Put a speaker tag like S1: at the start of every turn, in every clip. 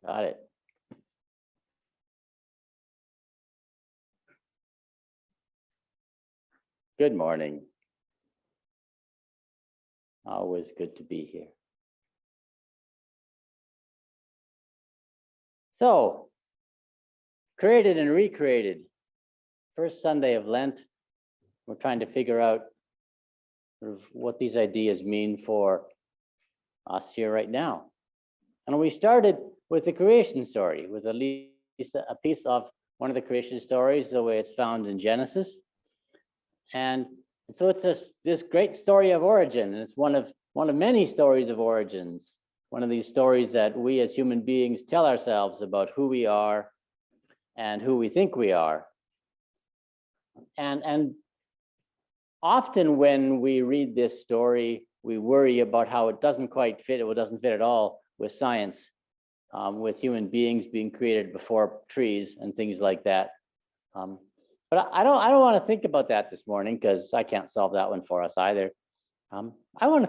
S1: Got it. Good morning. Always good to be here. So, created and recreated. First Sunday of Lent. We're trying to figure out sort of what these ideas mean for us here right now. And we started with the creation story, with at least a piece of one of the creation stories, the way it's found in Genesis. And so it's this great story of origin, and it's one of many stories of origins. One of these stories that we as human beings tell ourselves about who we are and who we think we are. And often when we read this story, we worry about how it doesn't quite fit, it doesn't fit at all with science, with human beings being created before trees and things like that. But I don't want to think about that this morning, because I can't solve that one for us either. I want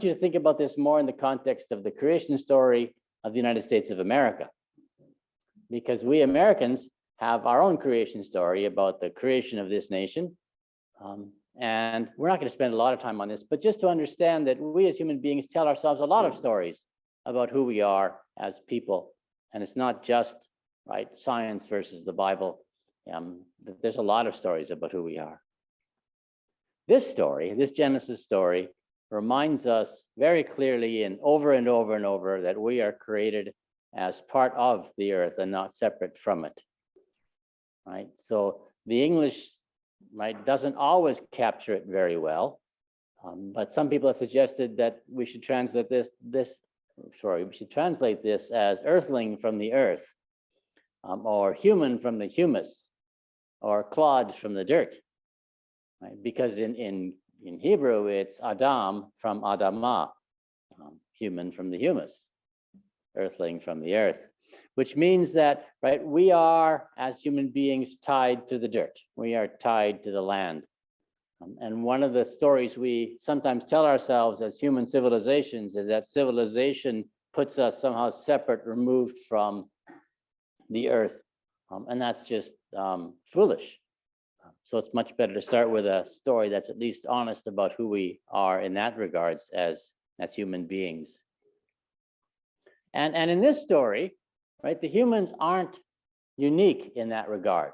S1: you to think about this more in the context of the creation story of the United States of America, because we Americans have our own creation story about the creation of this nation. And we're not going to spend a lot of time on this, but just to understand that we as human beings tell ourselves a lot of stories about who we are as people. And it's not just science versus the Bible. There's a lot of stories about who we are. This story, this Genesis story, reminds us very clearly and over and over that we are created as part of the earth and not separate from it. Right? So the English doesn't always capture it very well, but some people have suggested that we should translate this as earthling from the earth, or human from the humus, or clods from the dirt. Right? Because in Hebrew, it's Adam from Adamah, human from the humus, earthling from the earth, which means that we are, as human beings, tied to the dirt. We are tied to the land. And one of the stories we sometimes tell ourselves as human civilizations is that civilization puts us somehow separate, removed from the earth. And that's just foolish. So it's much better to start with a story that's at least honest about who we are in that regards as human beings. And in this story, the humans aren't unique in that regard.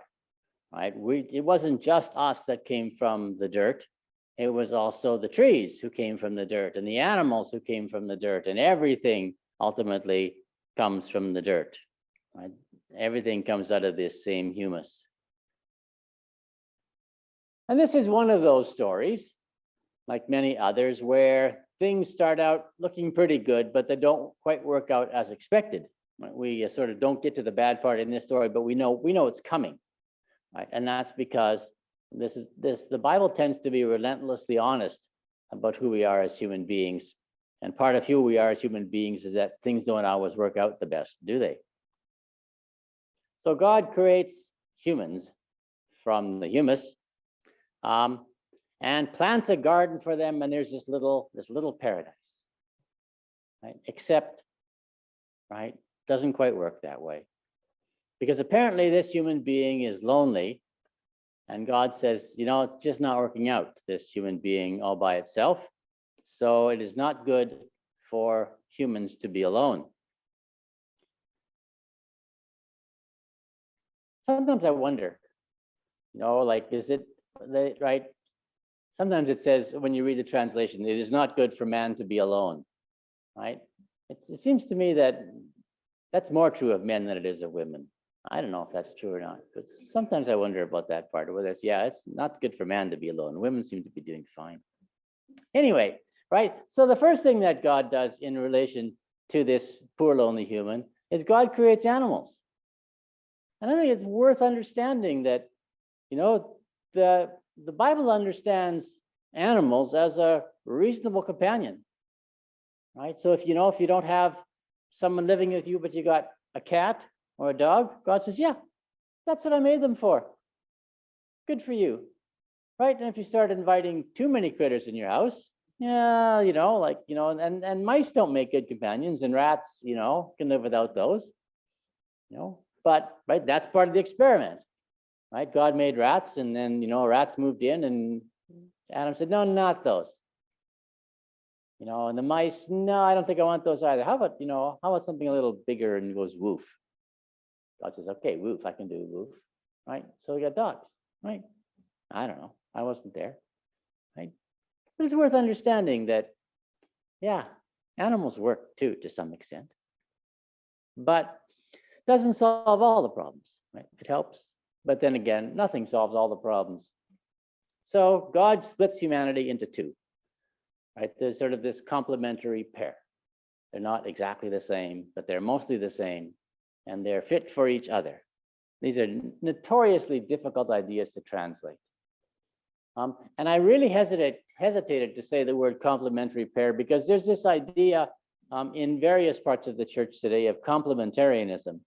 S1: It wasn't just us that came from the dirt. It was also the trees who came from the dirt, and the animals who came from the dirt, and everything ultimately comes from the dirt. Everything comes out of this same humus. And this is one of those stories, like many others, where things start out looking pretty good, but they don't quite work out as expected. We sort of don't get to the bad part in this story, but we know it's coming. And that's because the Bible tends to be relentlessly honest about who we are as human beings. And part of who we are as human beings is that things don't always work out the best, do they? So God creates humans from the humus, and plants a garden for them, and there's this little paradise. Except, doesn't quite work that way. Because apparently this human being is lonely, and God says, it's just not working out, this human being all by itself. So it is not good for humans to be alone. Sometimes I wonder, is it right? Sometimes it says, when you read the translation, it is not good for man to be alone, right? It seems to me that that's more true of men than it is of women. I don't know if that's true or not, but sometimes I wonder about that part, whether it's not good for man to be alone. Women seem to be doing fine. Anyway, so the first thing that God does in relation to this poor lonely human is God creates animals. And I think it's worth understanding that, the Bible understands animals as a reasonable companion, right? So if you don't have someone living with you, but you got a cat or a dog, God says, yeah, that's what I made them for. Good for you, right? And if you start inviting too many critters in your house, Yeah, and mice don't make good companions, and rats, can live without those, but right, that's part of the experiment, right? God made rats, and then, rats moved in, and Adam said, no, not those. And the mice, no, I don't think I want those either. How about something a little bigger, and goes woof. God says, okay, woof, I can do woof, right? So we got dogs, right? I don't know. I wasn't there, right? But it's worth understanding that, yeah, animals work too, to some extent, but doesn't solve all the problems, right? It helps, but then again, nothing solves all the problems. So God splits humanity into two, right? There's sort of this complementary pair. They're not exactly the same, but they're mostly the same, and they're fit for each other. These are notoriously difficult ideas to translate. And I really hesitated to say the word complementary pair, because there's this idea in various parts of the church today of complementarianism,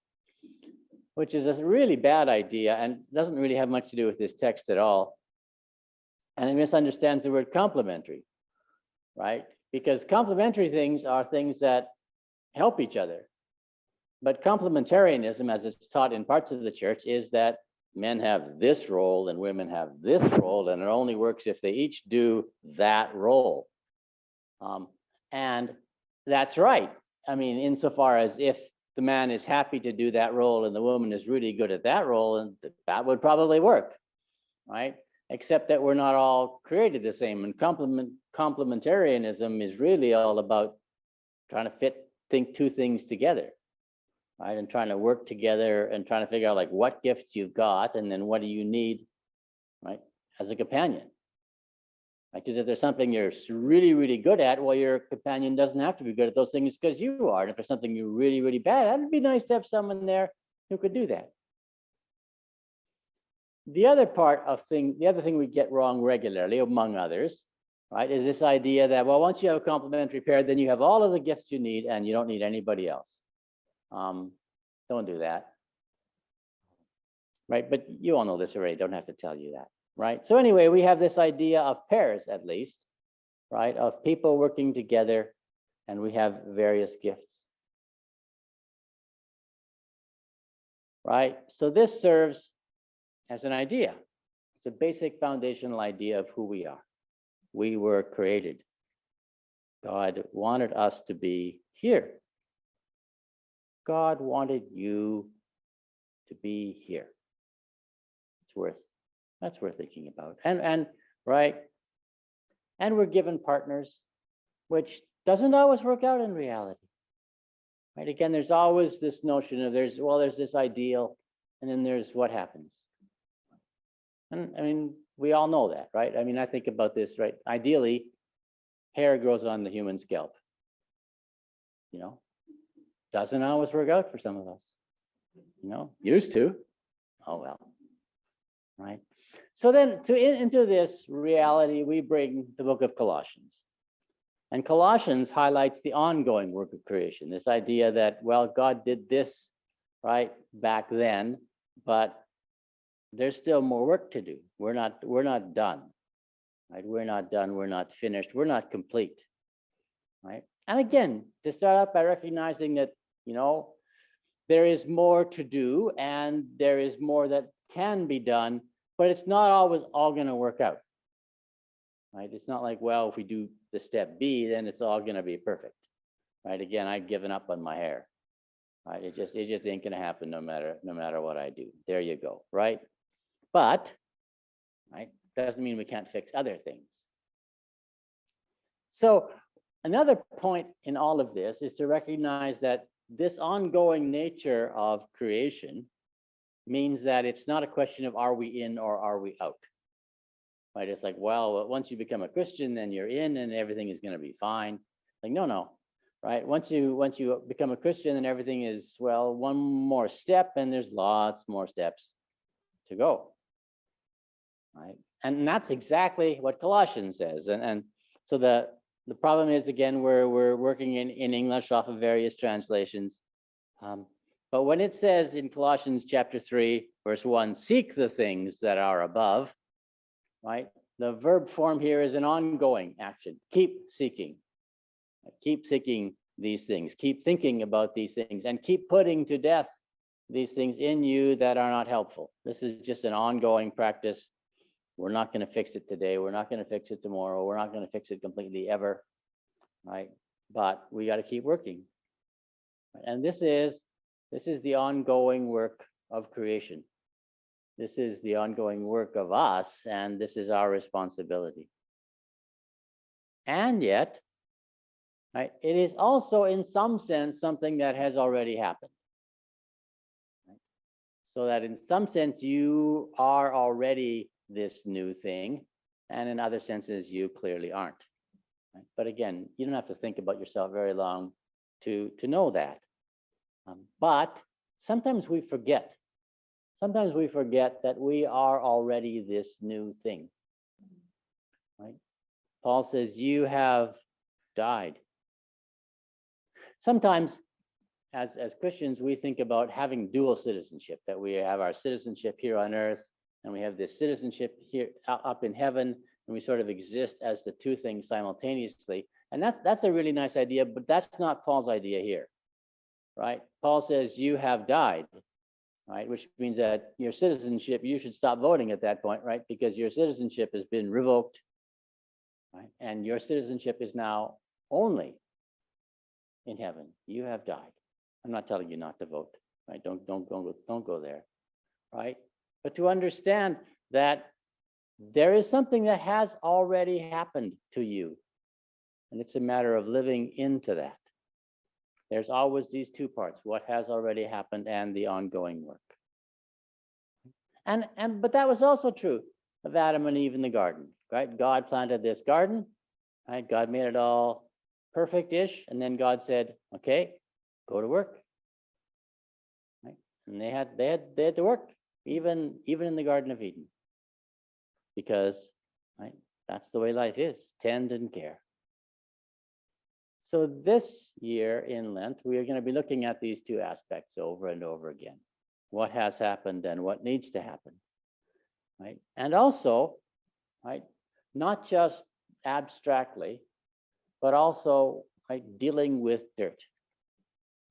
S1: which is a really bad idea and doesn't really have much to do with this text at all. And it misunderstands the word complementary, right? Because complementary things are things that help each other. But complementarianism, as it's taught in parts of the church, is that men have this role and women have this role, and it only works if they each do that role. And that's right. I mean, insofar as if the man is happy to do that role and the woman is really good at that role, and that would probably work, right? Except that we're not all created the same. And complementarianism is really all about trying to think two things together, right? And trying to work together and trying to figure out like what gifts you've got, and then what do you need, right, as a companion. Because if there's something you're really, really good at, well, your companion doesn't have to be good at those things because you are. And if there's something you're really, really bad at, it'd be nice to have someone there who could do that. The other thing we get wrong regularly, among others, right, is this idea that, well, once you have a complementary pair, then you have all of the gifts you need and you don't need anybody else. Don't do that, right? But you all know this already, don't have to tell you that, right? So anyway, we have this idea of pairs, at least, right, of people working together, and we have various gifts, right? So this serves as an idea. It's a basic foundational idea of who we are. We were created. God wanted us to be here. God wanted you to be here. That's worth thinking about. And right, and we're given partners, which doesn't always work out in reality. Right? Again, there's always this notion of there's this ideal, and then there's what happens. And I mean, we all know that, right? I mean, I think about this, right? Ideally, hair grows on the human scalp. Doesn't always work out for some of us. Used to. Oh well. Right. So then into this reality, we bring the book of Colossians. And Colossians highlights the ongoing work of creation, this idea that, well, God did this, right, back then, but there's still more work to do. We're not done, right? We're not done. We're not finished. We're not complete, right? And again, to start out by recognizing that, there is more to do and there is more that can be done, but it's not always all going to work out, right? It's not like, well, if we do the step B, then it's all going to be perfect, right? Again, I've given up on my hair, right? It just ain't going to happen no matter what I do. There you go, right? But, right, doesn't mean we can't fix other things. So another point in all of this is to recognize that this ongoing nature of creation means that it's not a question of are we in or are we out, right? It's like, well, once you become a Christian, then you're in and everything is going to be fine. Like, no, right? Once you become a Christian, then everything is, well, one more step, and there's lots more steps to go, right? And that's exactly what Colossians says. And so the problem is, again, we're working in English off of various translations. But when it says in Colossians chapter 3, verse 1, seek the things that are above, right? the verb form here is an ongoing action. Keep seeking. Keep seeking these things. Keep thinking about these things, and keep putting to death these things in you that are not helpful. This is just an ongoing practice. We're not going to fix it today. We're not going to fix it tomorrow. We're not going to fix it completely ever, right? But we got to keep working. And this is the ongoing work of creation. This is the ongoing work of us, and this is our responsibility. And yet, right, it is also in some sense something that has already happened. Right? So that in some sense you are already this new thing, and in other senses you clearly aren't. Right? But again, you don't have to think about yourself very long to know that. But sometimes we forget. Sometimes we forget that we are already this new thing. Right? Paul says, you have died. Sometimes, as Christians, we think about having dual citizenship, that we have our citizenship here on earth, and we have this citizenship here up in heaven, and we sort of exist as the two things simultaneously. And that's a really nice idea, but that's not Paul's idea here, right? Paul says, you have died, right? Which means that your citizenship, you should stop voting at that point, right? Because your citizenship has been revoked, right? And your citizenship is now only in heaven. You have died. I'm not telling you not to vote, right? Don't go there, right? But to understand that there is something that has already happened to you, and it's a matter of living into that. There's always these two parts: what has already happened and the ongoing work. But that was also true of Adam and Eve in the garden, right? God planted this garden, right? God made it all perfect-ish, and then God said, "Okay, go to work." Right? And they had to work, even in the Garden of Eden, because right, that's the way life is: tend and care. So this year in Lent, we are going to be looking at these two aspects over and over again: what has happened and what needs to happen, right? And also, right, not just abstractly, but also right, dealing with dirt,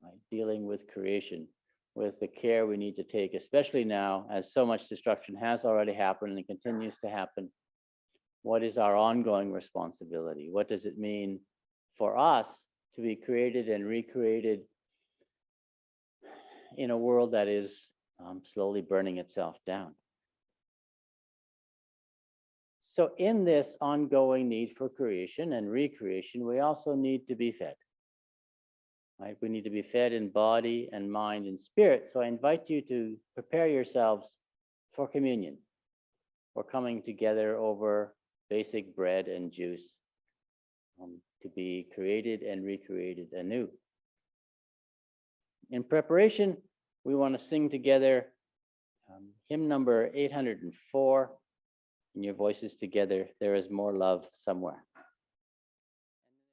S1: right, dealing with creation, with the care we need to take, especially now as so much destruction has already happened and continues to happen. What is our ongoing responsibility? What does it mean for us to be created and recreated in a world that is slowly burning itself down? So in this ongoing need for creation and recreation, we also need to be fed. Right? We need to be fed in body and mind and spirit. So I invite you to prepare yourselves for communion. We're coming together over basic bread and juice to be created and recreated anew. In preparation, we want to sing together hymn number 804. In your voices together, there is more love somewhere.